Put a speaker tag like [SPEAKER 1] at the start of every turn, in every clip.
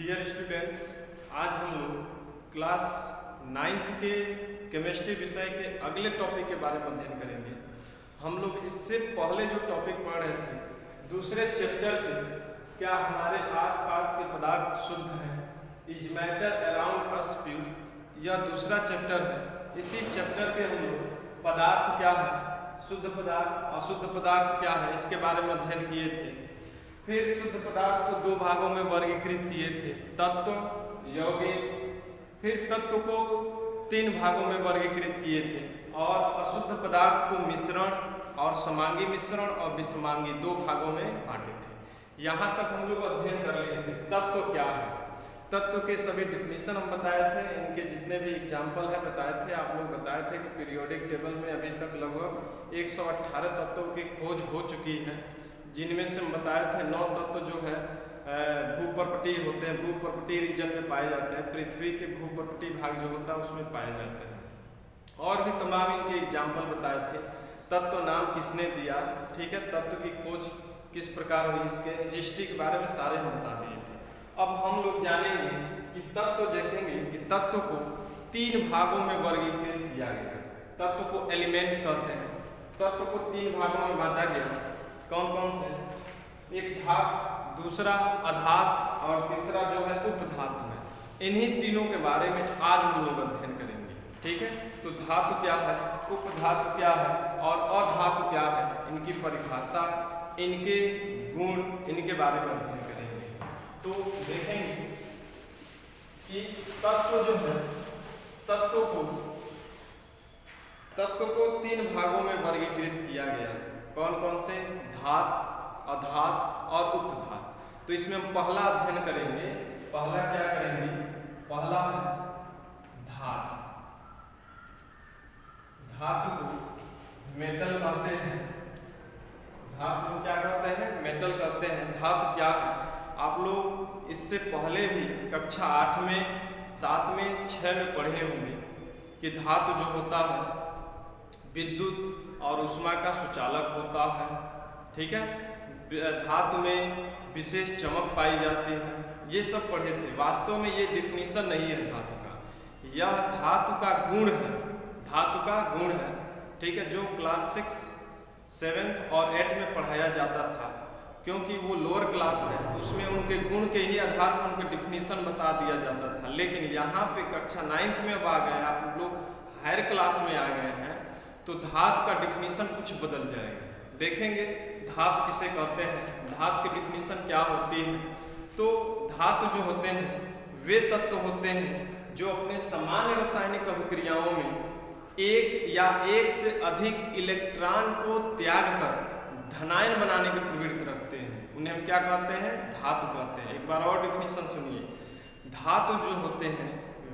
[SPEAKER 1] Dear students, आज हम लोग क्लास 9th के केमिस्ट्री विषय के अगले टॉपिक के बारे में अध्ययन करेंगे। हम लोग इससे पहले जो टॉपिक पढ़ रहे थे दूसरे चैप्टर पे, क्या हमारे आसपास के पदार्थ शुद्ध हैं, is matter around us pure, यह दूसरा चैप्टर है। इसी चैप्टर के हम लोग पदार्थ क्या है, शुद्ध पदार्थ, अशुद्ध पदार्थ क्या है, इसके बारे में अध्ययन किए थे। फिर शुद्ध पदार्थ को दो भागों में वर्गीकृत किए थे, तत्व, यौगिक। फिर तत्व को 3 भागों में वर्गीकृत किए थे और अशुद्ध पदार्थ को मिश्रण और समांगी मिश्रण और विषमांगी 2 भागों में बांटे थे। यहाँ तक हम लोग अध्ययन कर लिए थे। तत्व क्या है, तत्व के सभी डिफिनीशन हम बताए थे, इनके जितने भी एग्जाम्पल है बताए थे। आप लोग बताए थे कि पीरियोडिक टेबल में अभी तक लगभग 118 तत्वों की खोज हो चुकी है, जिनमें से हम बताए थे 9 तत्व जो है भूपर्पटीय होते हैं, भूपर्पटीय रीजन में पाए जाते हैं, पृथ्वी के भूपर्पटीय भाग जो होता है उसमें पाए जाते हैं। और भी तमाम इनके एग्जाम्पल बताए थे। तत्व नाम किसने दिया, ठीक है, तत्व की खोज किस प्रकार हुई, इसके हिस्ट्री के बारे में सारे हम बता दिए थे। अब हम लोग जानेंगे कि तत्व, देखेंगे कि तत्व को 3 भागों में वर्गीकृत किया गया। तत्व को एलिमेंट कहते हैं। तत्व को 3 भागों में बांटा गया। कौन कौन से? एक धातु, दूसरा अधातु और तीसरा जो है उपधातु है। इन्हीं तीनों के बारे में आज हम लोग अध्ययन करेंगे, ठीक है। तो धातु क्या है, उपधातु क्या है और अधातु क्या है, इनकी परिभाषा, इनके गुण, इनके बारे में अध्ययन करेंगे। तो देखेंगे कि तत्व जो है, तत्व को 3 भागों में वर्गीकृत किया गया। कौन कौन से? धातु, अधातु और उपधातु। तो इसमें हम पहला अध्ययन करेंगे। पहला क्या करेंगे? पहला है धातु। धातु को मेटल कहते हैं। धातु को क्या कहते हैं? मेटल कहते हैं। धातु क्या है? आप लोग इससे पहले भी कक्षा 8 में, 7 में, 6 में पढ़े होंगे कि धातु जो होता है विद्युत और ऊष्मा का सुचालक होता है, ठीक है। धातु में विशेष चमक पाई जाती है, ये सब पढ़े थे। वास्तव में ये डिफिनीशन नहीं है धातु का, यह धातु का गुण है, धातु का गुण है, ठीक है, जो क्लास 6, 7 और 8 में पढ़ाया जाता था। क्योंकि वो लोअर क्लास है तो उसमें उनके गुण के ही आधार पर उनके डिफिनीशन बता दिया जाता था। लेकिन यहाँ पे कक्षा 9th में अब आ गए, आप लोग हायर क्लास में आ गए हैं, तो धातु का डिफिनीशन कुछ बदल जाएगा। देखेंगे धातु किसे कहते हैं, धातु की डिफिनीशन क्या होती है। तो धातु जो होते हैं वे तत्व होते हैं जो अपने सामान्य रासायनिक अभिक्रियाओं में एक या एक से अधिक इलेक्ट्रॉन को त्याग कर धनायन बनाने की प्रवृत्ति रखते हैं। उन्हें हम क्या कहते हैं? धातु कहते हैं। एक बार और डिफिनीशन सुनिए। धातु जो होते हैं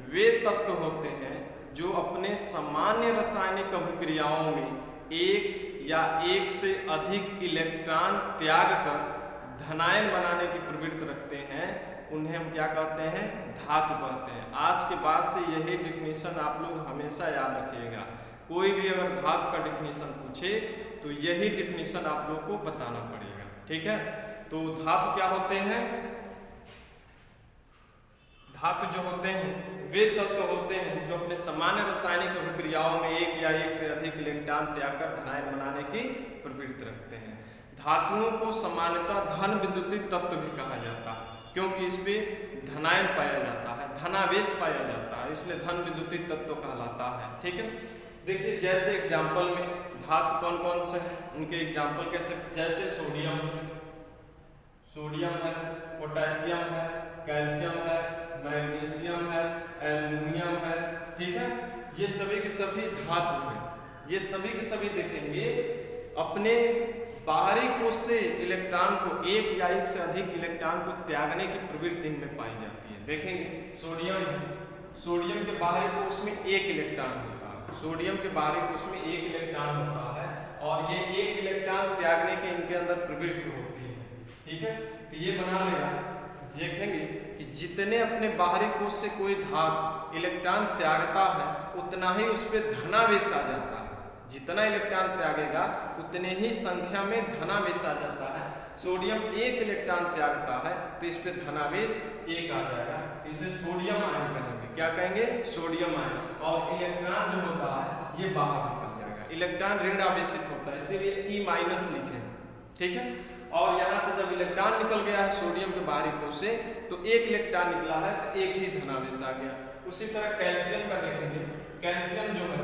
[SPEAKER 1] वे तत्व होते हैं जो अपने सामान्य रासायनिक अभिक्रियाओं में एक या एक से अधिक इलेक्ट्रॉन त्याग कर धनायन बनाने की प्रवृत्ति रखते हैं। उन्हें हम क्या कहते हैं? धातु कहते हैं। आज के बाद से यही डिफिनीशन आप लोग हमेशा याद रखिएगा। कोई भी अगर धातु का डिफिनीशन पूछे तो यही डिफिनीशन आप लोग को बताना पड़ेगा, ठीक है। तो धातु क्या होते हैं? धातु जो होते हैं वे तत्व होते हैं जो अपने सामान्य रासायनिक अभिक्रियाओं में एक या एक से अधिक इलेक्ट्रॉन त्याग कर धनायन बनाने की प्रवृत्ति रखते हैं। धातुओं को सामान्यतः धन विद्युतीय तत्व भी कहा जाता है, क्योंकि इस पे धनायन पाया जाता है, धनावेश पाया जाता है, इसलिए धन विद्युतीय तत्व कहलाता है, ठीक है। देखिए जैसे एग्जाम्पल में धातु कौन कौन से हैं, उनके एग्जाम्पल कैसे? जैसे सोडियम है, पोटेशियम है, कैल्शियम है, मैग्नीशियम है, एल्युमिनियम है, ठीक है। ये सभी के सभी धातु हैं। ये सभी के सभी देखेंगे अपने बाहरी कोश से इलेक्ट्रॉन को एक या एक से अधिक इलेक्ट्रॉन को त्यागने की प्रवृत्ति इनमें पाई जाती है। देखेंगे सोडियम है, सोडियम के बाहरी कोश में 1 इलेक्ट्रॉन होता है, सोडियम के बाहरी कोश में 1 इलेक्ट्रॉन होता है और ये 1 इलेक्ट्रॉन त्यागने की इनके अंदर प्रवृत्ति होती है, ठीक है। तो ये बना लेगा। देखेंगे कि जितने अपने बाहरी कोश से कोई धातु इलेक्ट्रॉन त्यागता है उतना ही उस पर धनावेश आ जाता है। जितना इलेक्ट्रॉन त्यागेगा उतने ही संख्या में धनावेश आ जाता है। सोडियम एक इलेक्ट्रॉन त्यागता है तो इस पे धनावेश 1 आ जाएगा, इसे सोडियम आयन कहेंगे। क्या कहेंगे? Sodium ion. और इलेक्ट्रॉन जो होता है ये बाहर निकल जाएगा, इलेक्ट्रॉन ऋण आवेशित होता है, इसीलिए E- लिखे, ठीक है। और यहाँ से जब इलेक्ट्रॉन निकल गया है सोडियम के बाहरी कोश से तो एक इलेक्ट्रॉन निकला है तो एक ही धनावेश आ गया। उसी तरह कैल्शियम का देखेंगे, कैल्शियम जो है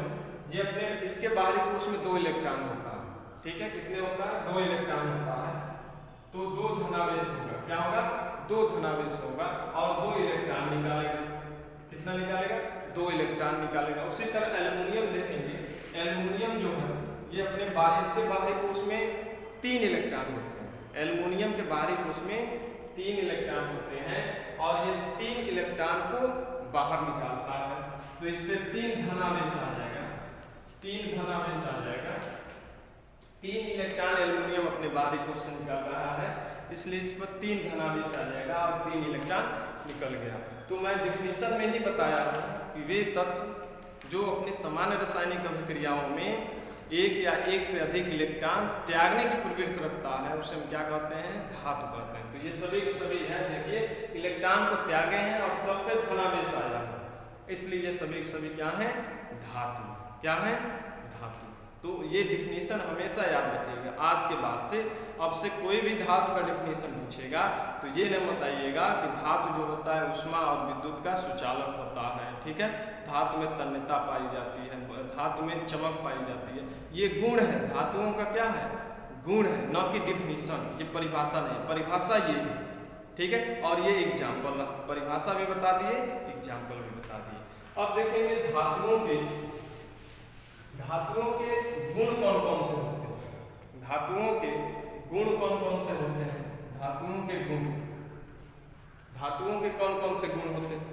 [SPEAKER 1] ये अपने इसके बाहरी कोश में 2 इलेक्ट्रॉन होता है, ठीक है। कितने होता है? 2 इलेक्ट्रॉन होता है, तो 2 धनावेश होगा। क्या होगा? 2 धनावेश होगा और 2 इलेक्ट्रॉन निकालेगा। कितना निकालेगा? 2 इलेक्ट्रॉन निकालेगा। उसी तरह एल्युमिनियम देखेंगे, एल्युमिनियम जो है ये अपने इसके बाहरी कोश में 3 इलेक्ट्रॉन होते हैं। एल्युमिनियम के बाहरी कोश में 3 इलेक्ट्रॉन होते हैं और ये 3 इलेक्ट्रॉन को बाहर निकालता है, तो इस पे 3 धनावेश आ जाएगा, 3 धनावेश आ जाएगा। 3 इलेक्ट्रॉन एल्युमिनियम अपने बाहरी कोश से निकाल रहा है, इसलिए इस पर 3 धनावेश आ जाएगा और 3 इलेक्ट्रॉन निकल गया। तो मैं डिफिनीशन में ही बताया कि वे तत्व जो अपनी सामान्य रासायनिक अभिक्रियाओं में एक या एक से अधिक इलेक्ट्रॉन त्यागने की प्रवृत्ति रखता है उसे हम क्या कहते हैं? धातु कहते हैं। तो ये सभी के सभी है, देखिए इलेक्ट्रॉन को त्यागे हैं और सब पे धनावेश आया है, इसलिए ये सभी के सभी क्या है? धातु। क्या है? धातु। तो ये डिफिनीशन हमेशा याद रखिएगा। आज के बाद से अब से कोई भी धातु का डिफिनीशन पूछेगा तो ये न बताइएगा कि धातु जो होता है ऊष्मा और विद्युत का सुचालक होता है, ठीक है। धातु में तन्यता पाई जाती है, धातु में चमक पाई जाती है, ये गुण है, धातुओं का क्या है? गुण है, न कि डिफिनीशन। ये परिभाषा नहीं, परिभाषा ये है, ठीक है। और ये एग्जाम्पल, परिभाषा भी बता दिए, एग्जाम्पल भी बता दिए। अब देखेंगे धातुओं के गुण कौन कौन से होते हैं। धातुओं के गुण कौन कौन से होते हैं? धातुओं के गुण, धातुओं के कौन कौन से गुण होते हैं,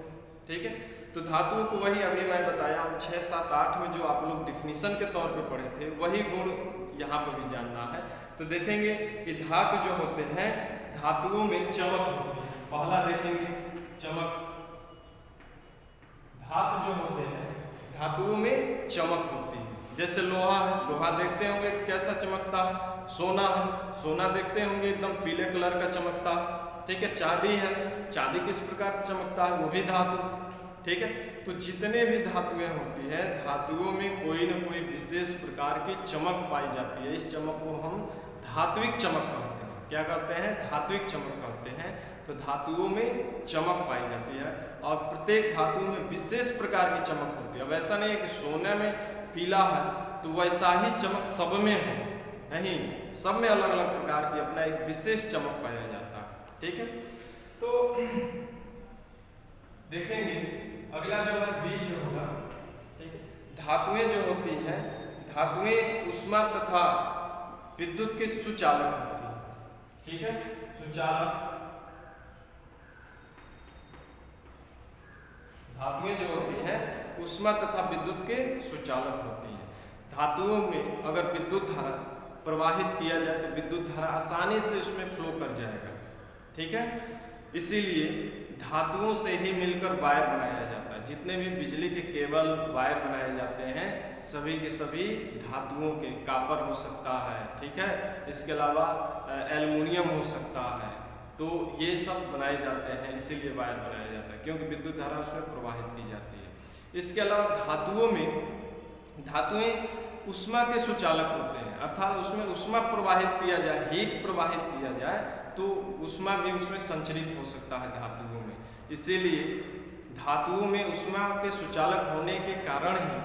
[SPEAKER 1] ठीक है। तो धातुओं को वही अभी मैं बताया 6, 7, 8 में जो आप लोग डिफिनीशन के तौर पे पढ़े थे वही गुण यहाँ पर भी जानना है। तो देखेंगे कि धातु जो होते हैं धातुओं में चमक होती है। पहला देखेंगे चमक, धातु जो होते हैं धातुओं में चमक होती है। जैसे लोहा है, लोहा देखते होंगे कैसा चमकता है। सोना है, सोना देखते होंगे एकदम पीले कलर का चमकता है, ठीक है। चांदी है, चांदी किस प्रकार चमकता है? वो भी धातु, ठीक है। तो जितने भी धातुएं होती है धातुओं में कोई न कोई विशेष प्रकार की चमक पाई जाती है। इस चमक को हम धात्विक चमक कहते हैं। क्या कहते हैं? धात्विक चमक कहते हैं। तो धातुओं में चमक पाई जाती है और प्रत्येक धातु में विशेष प्रकार की चमक होती है। अब ऐसा नहीं है कि सोने में पीला है तो वैसा ही चमक सब में हो, नहीं, सब में अलग अलग प्रकार की अपना एक विशेष चमक पाया जाता है, ठीक है। तो देखेंगे अगला जो है बी जो होगा, ठीक है। धातुएं जो होती हैं, धातुएं ऊष्मा तथा विद्युत के सुचालक होती है, ठीक है। सुचालक धातुएं जो होती हैं ऊष्मा तथा विद्युत के सुचालक होती हैं। धातुओं में अगर विद्युत धारा प्रवाहित किया जाए तो विद्युत धारा आसानी से उसमें फ्लो कर जाएगा, ठीक है। इसीलिए धातुओं से ही मिलकर वायर बनाया जाता है। जितने भी बिजली के केबल वायर बनाए जाते हैं सभी के सभी धातुओं के, कॉपर हो सकता है, ठीक है। इसके अलावा एल्युमिनियम हो सकता है। तो ये सब बनाए जाते हैं, इसीलिए वायर बनाया जाता है क्योंकि विद्युत धारा उसमें प्रवाहित की जाती है। इसके अलावा धातुओं में धातुएं ऊष्मा के सुचालक होते हैं, अर्थात उसमें ऊष्मा प्रवाहित किया जाए, हीट प्रवाहित किया जाए तो ऊष्मा भी उसमें संचरित हो सकता है धातुओं में। इसीलिए धातुओं में ऊष्मा के सुचालक होने के कारण ही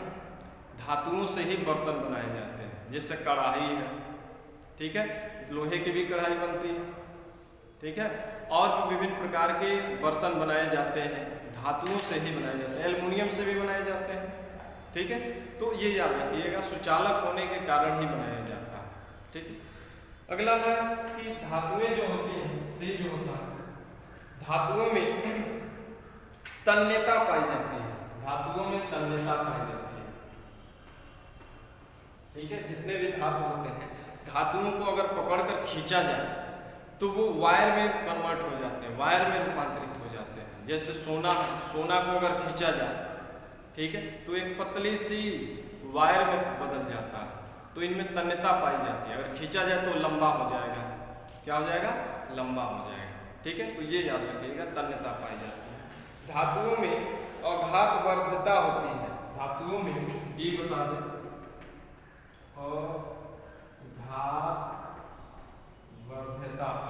[SPEAKER 1] धातुओं से ही बर्तन बनाए जाते हैं। जैसे कढ़ाई है, ठीक है, लोहे की भी कढ़ाई बनती है, ठीक है। और भी विभिन्न प्रकार के बर्तन बनाए जाते हैं धातुओं से ही बनाए जाते हैं, एल्युमिनियम से भी बनाए जाते हैं, ठीक है। तो ये याद रखिएगा, सुचालक होने के कारण ही बनाया जाता है, ठीक है। अगला है कि धातुएं जो होती हैं, से जो होता है धातुओं में तन्यता पाई जाती है, धातुओं में तन्यता पाई जाती है, ठीक है। जितने भी धातु होते हैं धातुओं को अगर पकड़कर खींचा जाए तो वो वायर में कन्वर्ट हो जाते हैं, वायर में रूपांतरित हो जाते हैं। जैसे सोना, सोना को अगर खींचा जाए, ठीक है, तो एक पतली सी वायर में बदल जाता है। तो इनमें तन्यता पाई जाती है, अगर खींचा जाए तो लंबा हो जाएगा, क्या हो जाएगा, लंबा हो जाएगा। ठीक है, तो ये याद रखिएगा, तन्यता पाई जाती है। धातुओं में अघात वर्ध्यता होती है, धातुओं में ये बता दें,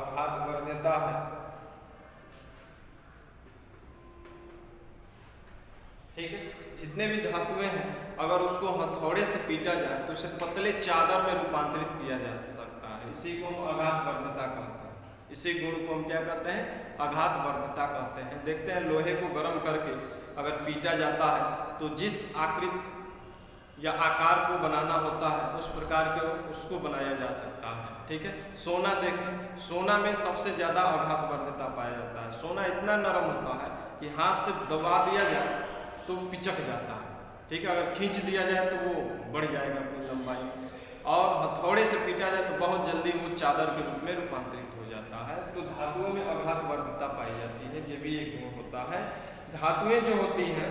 [SPEAKER 1] अघात वर्ध्यता है। ठीक है, जितने भी धातुएं हैं अगर उसको हथौड़े से पीटा जाए तो उसे पतले चादर में रूपांतरित किया जा सकता है, इसी को हम अघात वर्ध्यता कहते हैं। इसी गुण को हम क्या कहते हैं, अघात वर्ध्यता कहते हैं। देखते हैं लोहे को गर्म करके अगर पीटा जाता है तो जिस आकृति या आकार को बनाना होता है उस प्रकार के उसको बनाया जा सकता है। ठीक है, सोना देखें, सोना में सबसे ज़्यादा अघात वर्ध्यता पाया जाता है। सोना इतना नरम होता है कि हाथ से दबा दिया जाए तो पिचक जाता है। ठीक है, अगर खींच दिया जाए तो वो बढ़ जाएगा अपनी लंबाई में, और हथौड़े से पीटा जाए तो बहुत जल्दी वो चादर के रूप में रूपांतरित हो जाता है। तो धातुओं में अघात वर्ध्यता पाई जाती है, ये भी एक गुण होता है। धातुएं जो होती हैं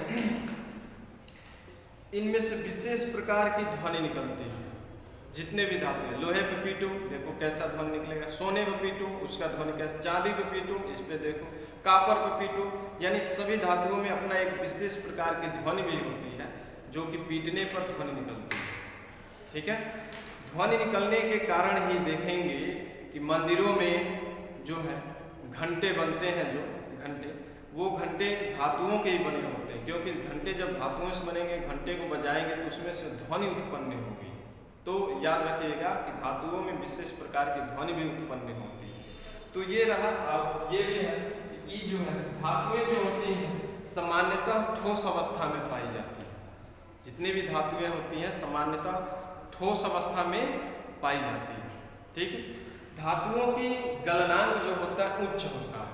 [SPEAKER 1] इनमें से विशेष प्रकार की ध्वनि निकलती है। जितने भी धातु हैं, लोहे पे पीटो देखो कैसा ध्वनि निकलेगा, सोने पे पीटो उसका ध्वनि कैसा, चांदी पे पीटो इस पे देखो, कापर पे पीटो, यानी सभी धातुओं में अपना एक विशेष प्रकार की ध्वनि भी होती है जो कि पीटने पर ध्वनि निकलती है। ठीक है, ध्वनि निकलने के कारण ही देखेंगे कि मंदिरों में जो है घंटे बनते हैं, जो घंटे वो घंटे धातुओं के ही बने होते हैं, क्योंकि घंटे जब धातुओं से बनेंगे, घंटे को बजाएंगे तो उसमें से ध्वनि उत्पन्न होगी। तो याद रखिएगा कि धातुओं में विशेष प्रकार की ध्वनि भी उत्पन्न होती है। तो ये रहा, अब ये भी है कि ये जो है धातुएं जो होती हैं सामान्यतः ठोस अवस्था में पाई जाती है। जितनी भी धातुएं होती हैं सामान्यतः ठोस अवस्था में पाई जाती है। ठीक है, धातुओं की गलनांक जो होता है उच्च होता है,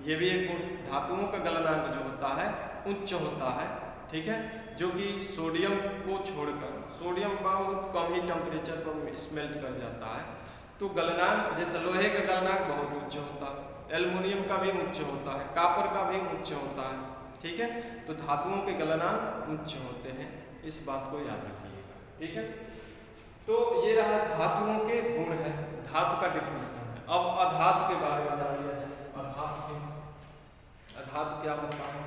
[SPEAKER 1] ये भी एक गुण, धातुओं का गलनांक जो होता है उच्च होता है। ठीक है, जो कि सोडियम को छोड़कर, सोडियम बहुत कम ही टेम्परेचर पर स्मेल्ट कर जाता है, तो गलनांक जैसे लोहे का गलनांक बहुत उच्च होता है, एल्युमिनियम का भी उच्च होता है, कापर का भी उच्च होता है। ठीक है, तो धातुओं के गलनांक उच्च होते हैं, इस बात को याद रखिएगा। ठीक है, तो ये रहा धातुओं के गुण है, धातु का डिफिनेशन है। अब अधातु के बारे में जान लिया जाए। अधातु क्या होता है?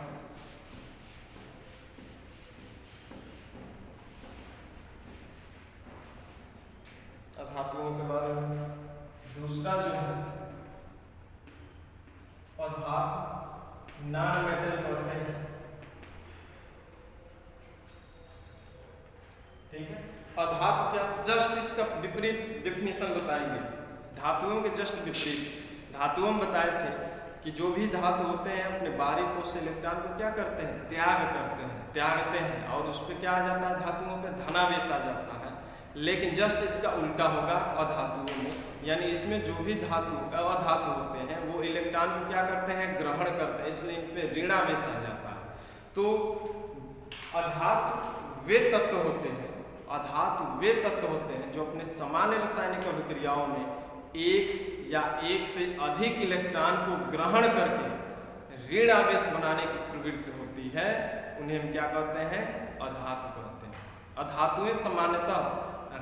[SPEAKER 1] अधातुओं के बारे में दूसरा जो है अधातु नॉन मेटल कहते हैं। ठीक है, अधातु क्या, जस्ट इसका विपरीत डेफिनेशन बताएंगे, धातुओं के जस्ट विपरीत। धातुओं में बताए थे कि जो भी धातु होते हैं अपने बाहरी कोश से इलेक्ट्रॉन को क्या करते हैं, त्याग करते हैं, त्यागते हैं, और उस पर क्या आ जाता है, धातुओं पे धनावेश आ जाता है। लेकिन जस्ट इसका उल्टा होगा अधातुओं में, यानी इसमें जो भी धातु अधातु होते हैं वो इलेक्ट्रॉन को क्या करते हैं, ग्रहण करते हैं, इसलिए इन पे ऋणावेश आ जाता है। तो अधातु वे तत्व होते हैं, अधातु वे तत्व होते हैं जो अपने सामान्य रासायनिक अभिक्रियाओं में एक या एक से अधिक इलेक्ट्रॉन को ग्रहण करके ऋण आवेश बनाने की प्रवृत्ति होती है, उन्हें हम क्या कहते हैं, अधातु कहते हैं। अधातुएं सामान्यतः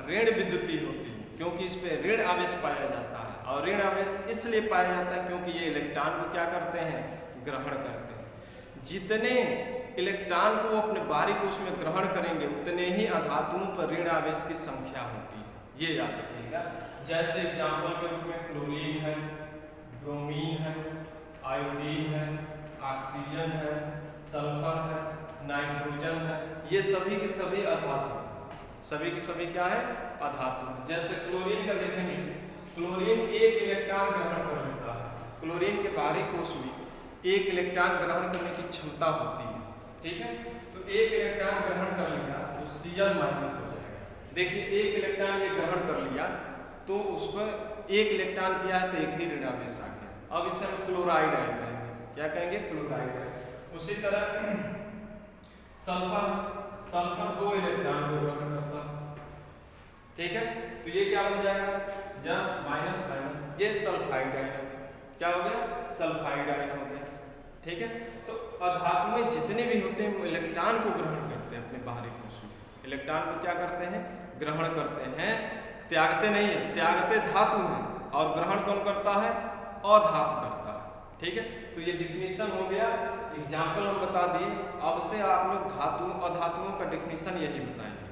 [SPEAKER 1] ऋण विद्युतीय होती है क्योंकि इस पे ऋण आवेश पाया जाता है, और ऋण आवेश इसलिए पाया जाता है क्योंकि ये इलेक्ट्रॉन को क्या करते हैं, ग्रहण करते हैं। जितने इलेक्ट्रॉन को अपने बाहरी कोश में ग्रहण करेंगे उतने ही अधातुओं पर ऋण आवेश की संख्या होती है, ये याद रखिएगा। जैसे एग्जाम्पल के रूप में क्लोरीन है, ब्रोमीन है, आयोडीन है, ऑक्सीजन है, सल्फर है, नाइट्रोजन है, ये सभी के सभी अधातु हैं। सभी के सभी क्या है, अधातु हैं। जैसे क्लोरीन का देखेंगे, क्लोरीन एक इलेक्ट्रॉन ग्रहण कर लेता है, क्लोरीन के बाहरी कोश में एक इलेक्ट्रॉन ग्रहण करने की क्षमता होती है। ठीक है, तो एक इलेक्ट्रॉन ग्रहण कर लिया तो Cl- हो जाएगा। देखिए एक इलेक्ट्रॉन ये ग्रहण कर लिया तो उस पर एक इलेक्ट्रॉन किया है तो एक ही ऋण आवेश आ गया। अब इसे हम क्लोराइड आयन कहेंगे, क्या कहेंगे, क्लोराइड आयन। उसी तरह सल्फर, सल्फर 2 इलेक्ट्रॉन को ग्रहण करता है। ठीक है, तो ये क्या बन जाएगा, यस माइनस माइनस, ये सल्फाइड आयन हो गया। क्या हो गया, सल्फाइड आयन हो गया। ठीक है, तो अधातुएं जितने भी होते हैं वो इलेक्ट्रॉन को ग्रहण करते हैं अपने बाहरी कोश में, इलेक्ट्रॉन को क्या करते हैं, ग्रहण करते हैं, त्यागते नहीं है, त्यागते धातु हैं और ग्रहण कौन करता है? अधातु करता है। ठीक है, तो ये डिफिनीशन हो गया, एग्जाम्पल हम बता दिए। अब से आप लोग धातु अधातुओं का डिफिनीशन यही बताएंगे।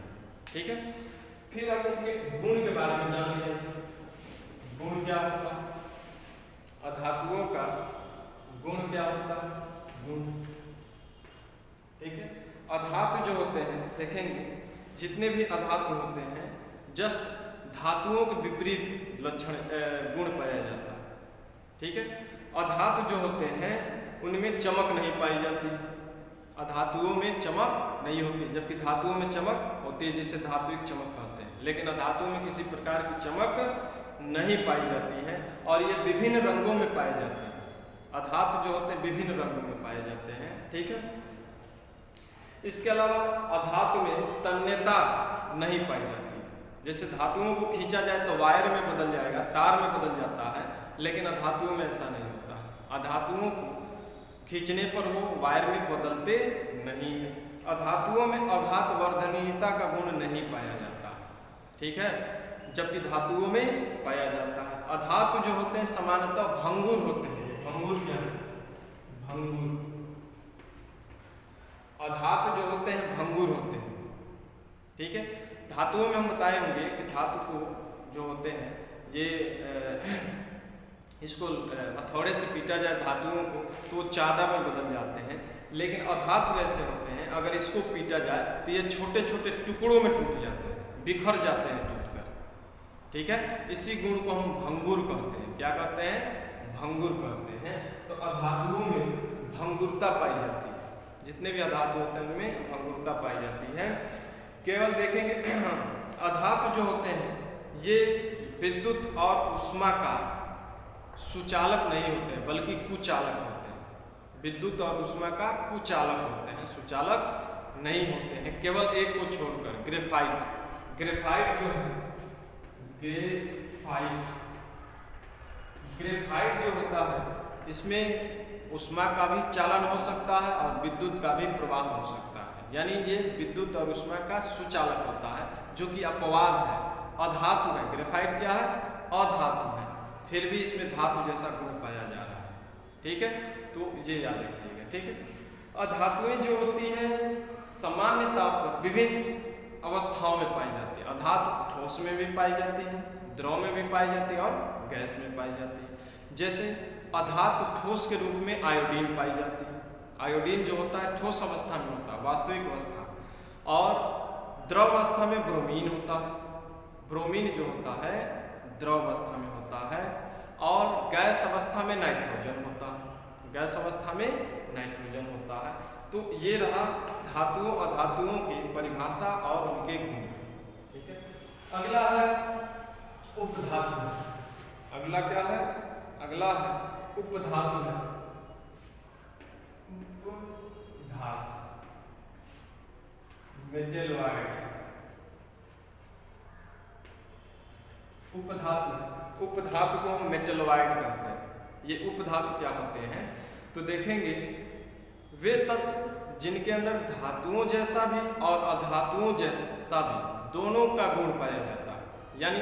[SPEAKER 1] ठीक है, फिर अब इसके गुण के बारे में जान लिया। गुण क्या होता है? अधातुओं का गुण क्या होता है? गुण। ठीक है, अधातु जो होते हैं, देखेंगे जितने भी अधातु होते हैं जस्ट धातुओं के विपरीत लक्षण गुण पाया जाता है। ठीक है, अधातु जो होते हैं उनमें चमक नहीं पाई जाती, अधातुओं में चमक नहीं होती, जबकि धातुओं में चमक होती है, जिसे धात्विक चमक कहते हैं। लेकिन अधातुओं में किसी प्रकार की चमक नहीं पाई जाती है और ये विभिन्न रंगों में पाए जाते हैं। अधातु जो होते हैं विभिन्न रंगों में पाए जाते हैं। ठीक है, इसके अलावा अधातु में तन्यता नहीं पाई जाती। जैसे धातुओं को खींचा जाए तो वायर में बदल जाएगा, तार में बदल जाता है, लेकिन अधातुओं में ऐसा नहीं होता। अधातुओं को खींचने पर वो वायर में बदलते नहीं है। अधातुओं में अघात वर्धनीयता का गुण नहीं पाया जाता। ठीक है, जबकि धातुओं में पाया जाता है। अधातु जो होते हैं सामान्यतः भंगुर होते हैं। भंगुर क्या है? भंगुर। अधातु जो होते हैं भंगुर होते हैं। ठीक है, धातुओं में हम बताए होंगे कि धातु को जो होते हैं ये इसको हथौड़े से पीटा जाए धातुओं को तो चादर में बदल जाते हैं, लेकिन अधातु ऐसे होते हैं अगर इसको पीटा जाए तो ये छोटे छोटे टुकड़ों में टूट जाते हैं, बिखर जाते हैं टूटकर। ठीक है, इसी गुण को हम भंगुर कहते हैं। क्या कहते हैं? भंगुर कहते हैं। तो अधातुओं में भंगुरता पाई जाती है, जितने भी अधातु होते हैं उनमें भंगुरता पाई जाती है। केवल देखेंगे अधातु जो होते हैं ये विद्युत और ऊष्मा का सुचालक नहीं होते हैं, बल्कि कुचालक होते हैं। विद्युत और ऊष्मा का कुचालक होते हैं, सुचालक नहीं होते हैं, केवल एक को छोड़कर। ग्रेफाइट, ग्रेफाइट जो है ग्रेफाइट जो होता है इसमें ऊष्मा का भी चालन हो सकता है और विद्युत का भी प्रवाह हो सकता है, यानी ये विद्युत और ऊष्मा का सुचालक होता है, जो कि अपवाद है, अधातु है। ग्रेफाइट क्या है? अधातु है, फिर भी इसमें धातु जैसा गुण पाया जा रहा है। ठीक है, तो ये याद रखिएगा। ठीक है, अधातुएं जो होती हैं सामान्य ताप पर विभिन्न अवस्थाओं में पाई जाती है। अधातु ठोस में भी पाई जाती है, द्रव में भी पाई जाती है और गैस में पाई जाती है। जैसे अधातु ठोस के रूप में आयोडीन पाई जाती है। आयोडीन जो होता है ठोस अवस्था में होता है, वास्तविक अवस्था, और द्रव अवस्था में ब्रोमीन होता है। ब्रोमीन जो होता है द्रव अवस्था में होता है, और गैस अवस्था में नाइट्रोजन होता है। गैस अवस्था में नाइट्रोजन होता है। तो ये रहा धातुओं अधातुओं की परिभाषा और उनके गुण। ठीक है, अगला है उपधातु। अगला क्या है? अगला है उपधातु है। उपधातु, मेटलॉइड। उपधातु, उपधातु को हम मेटलॉइड कहते हैं। ये उपधातु क्या होते हैं? तो देखेंगे वे तत्व जिनके अंदर धातुओं जैसा भी और अधातुओं जैसा भी दोनों का गुण पाया जाता है, यानी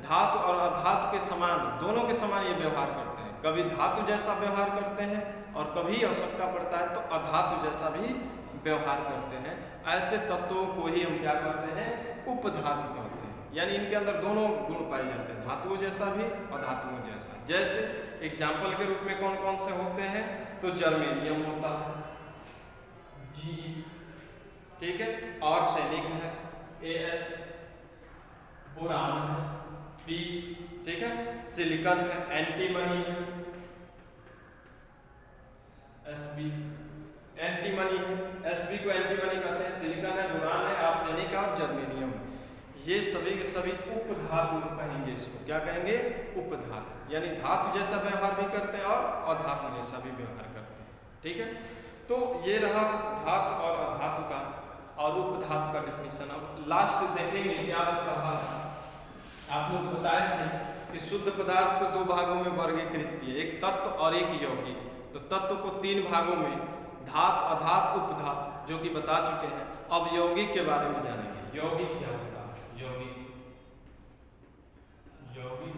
[SPEAKER 1] धातु और अधातु के समान, दोनों के समान ये व्यवहार करते हैं। कभी धातु जैसा व्यवहार करते हैं और कभी आवश्यकता पड़ता है तो अधातु जैसा भी व्यवहार करते हैं। ऐसे तत्वों को ही हम क्या कहते हैं? उपधातु कहते हैं, यानी इनके अंदर दोनों गुण पाए जाते हैं, धातुओं जैसा भी अधातुओं जैसा। जैसे एग्जाम्पल के रूप में कौन कौन से होते हैं? तो जर्मेनियम होता है, जी, ठीक है, आर्सेनिक है, As, बोरान है, P, ठीक है, सिलिकॉन है, एंटीमनी है, Sb, एंटीमनी है, Sb को एंटीमनी कहते हैं, सिलिकॉन है, बोरान है, आर्सेनिक है और जर्मेनियम है। ये सभी के सभी उपधातु कहेंगे इसको। क्या कहेंगे? उपधातु, यानी धातु जैसा व्यवहार भी करते हैं और अधातु जैसा भी व्यवहार करते हैं। ठीक है, तो ये रहा धातु और अधातु का और उपधातु का डिफिनीशन। अब लास्ट देखेंगे क्या बच रहा है। आप लोग बताए थे कि शुद्ध पदार्थ को दो भागों में वर्गीकृत किए, एक तत्व और एक यौगिक। तो तत्व को तीन भागों में, धातु, अधातु, उपधातु, जो कि बता चुके हैं। अब यौगिक के बारे में जानेंगे। यौगिक क्या होता है? यौगिक, यौगिक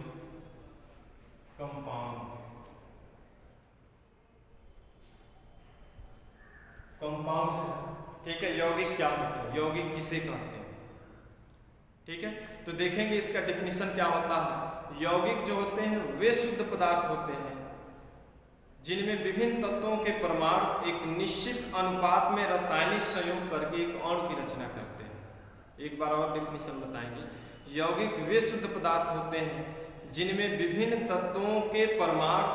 [SPEAKER 1] कंपाउंड्स है। ठीक है, यौगिक क्या होते हैं, यौगिक किसे कहते हैं। ठीक है, तो देखेंगे इसका डेफिनेशन क्या होता है। यौगिक जो होते हैं वे शुद्ध पदार्थ होते हैं जिनमें विभिन्न तत्वों के परमाणु एक निश्चित अनुपात में रासायनिक संयोग करके एक अणु की रचना करते हैं। एक बार और डेफिनेशन बताएंगे। यौगिक वे शुद्ध पदार्थ होते हैं जिनमें विभिन्न तत्वों के परमाणु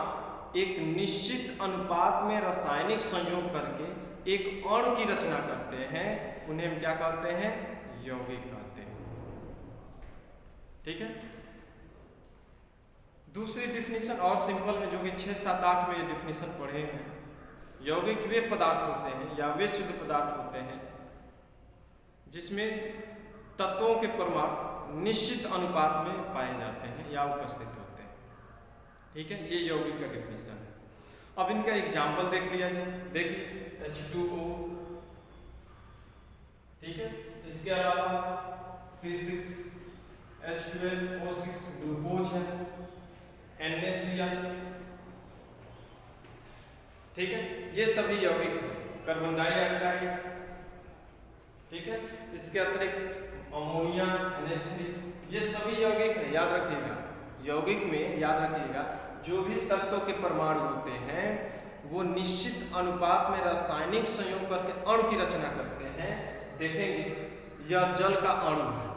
[SPEAKER 1] एक निश्चित अनुपात में रासायनिक संयोग करके एक अणु की रचना करते हैं। उन्हें हम क्या कहते हैं, यौगिक कहते हैं। ठीक है, दूसरी डिफिनीशन और सिंपल में जो कि 6, 7, 8 में ये डिफिनीशन पढ़े हैं। यौगिक वे पदार्थ होते हैं या वे शुद्ध पदार्थ होते हैं जिसमें तत्वों के परमाणु निश्चित अनुपात में पाए जाते हैं या उपस्थित होते हैं। ठीक है, ये यौगिक का डिफिनीशन है। अब इनका एग्जाम्पल देख लिया जाए। देखिए H2O, ठीक है, इसके अलावा C6H12O6 ग्लूकोज है, NaCl, ठीक है, ये सभी यौगिक है। कार्बन डाइऑक्साइड, ठीक है, इसके अतिरिक्त अमोनिया, NH3, ये सभी यौगिक है। याद रखिएगा, यौगिक में याद रखिएगा जो भी तत्वों के परमाणु होते हैं वो निश्चित अनुपात में रासायनिक संयोग करके अणु की रचना करते हैं। देखेंगे यह जल का अणु है,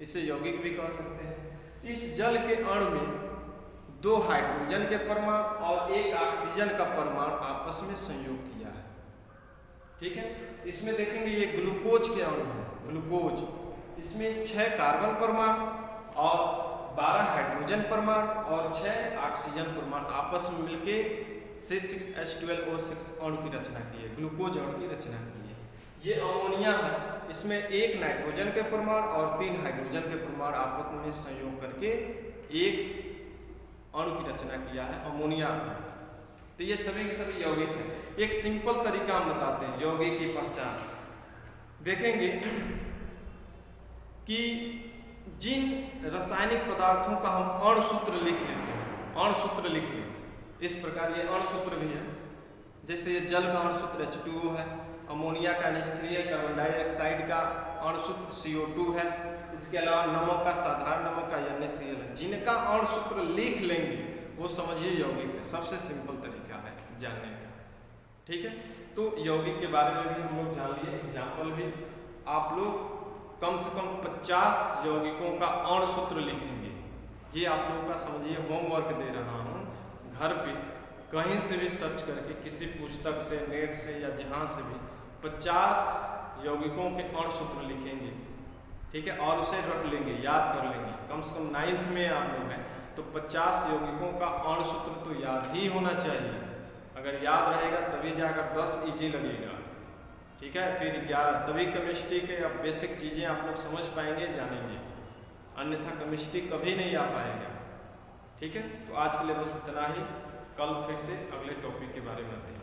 [SPEAKER 1] इसे यौगिक भी कह सकते हैं। इस जल के अणु में 2 हाइड्रोजन के परमाणु और 1 ऑक्सीजन का परमाणु आपस में संयोग किया है। ठीक है, इसमें देखेंगे ये ग्लूकोज के अणु है, ग्लूकोज, इसमें 6 कार्बन परमाणु और 12 हाइड्रोजन परमाणु और 6 ऑक्सीजन परमाणु आपस में मिलके C6H12O6 अणु की रचना की है, ग्लूकोज अणु की रचना की है। ये अमोनिया है, इसमें 1 नाइट्रोजन के परमाणु और 3 हाइड्रोजन के परमाणु आपस में संयोग करके एक अणु की रचना किया है, अमोनिया अणु। तो ये सभी के सभी यौगिक हैं। एक सिंपल तरीका हम बताते हैं यौगिक की पहचान। देखेंगे कि जिन रासायनिक पदार्थों का हम अणुसूत्र लिख लेते हैं, अणुसूत्र लिख लें, इस प्रकार ये अणुसूत्र भी है। जैसे ये जल का अणुसूत्र H2O है, अमोनिया का NH3 है, कार्बन डाइऑक्साइड का अणुसूत्र CO2 है, इसके अलावा नमक का, साधारण नमक का NaCl है। जिनका अणुसूत्र लिख लेंगे वो समझिए यौगिक है। सबसे सिंपल तरीका है जानने का। ठीक है, तो यौगिक के बारे में भी हम लोग जान लिए, एग्जाम्पल भी। आप लोग कम से कम 50 यौगिकों का अणुसूत्र लिखेंगे। ये आप लोगों का समझिए होमवर्क दे रहा हूँ। घर पे कहीं से भी सर्च करके, किसी पुस्तक से, नेट से या जहाँ से भी 50 यौगिकों के अणुसूत्र लिखेंगे। ठीक है, और उसे रट लेंगे, याद कर लेंगे। कम से कम 9th में आप लोग हैं तो 50 यौगिकों का अणुसूत्र तो याद ही होना चाहिए। अगर याद रहेगा तभी जाकर 10 इजी लगेगा। ठीक है, फिर 11 तभी केमिस्ट्री के अब बेसिक चीज़ें आप लोग समझ पाएंगे, जानेंगे, अन्यथा केमिस्ट्री कभी नहीं आ पाएगा। ठीक है, तो आज के लिए बस इतना ही। कल फिर से अगले टॉपिक के बारे में आते हैं।